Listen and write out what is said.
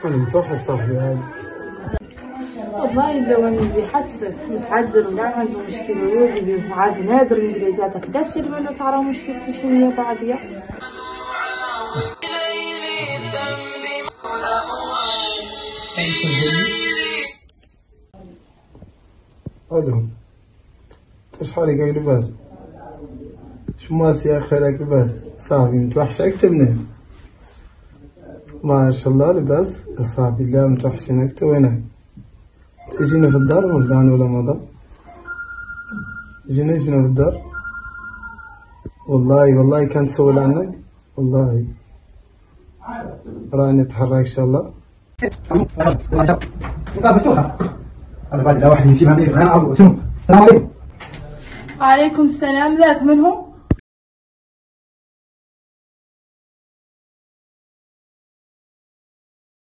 أنا متوحش صاحبي هذا. والله لو اللي حتى متعذر ولا عنده مشكل ويولي عاد نادر من هذاك لا تلمنو ترى مشكلته شنو هي بعضيا. الو شحال قايل لباس شماس يا اخي راك لباس صاحبي متوحش اكثر منه ما شاء الله لباس صاحبي لا متوحشين اكثر. وينك تجينا في الدار ولا انا ولا مضى جينا في الدار والله كانت تسول عنك والله راني نتحرك ان شاء الله. مفتوحة أنا بعد لا واحد يجيب هذه أنا أبو شنو السلام عليكم. وعليكم السلام ذاك من هو؟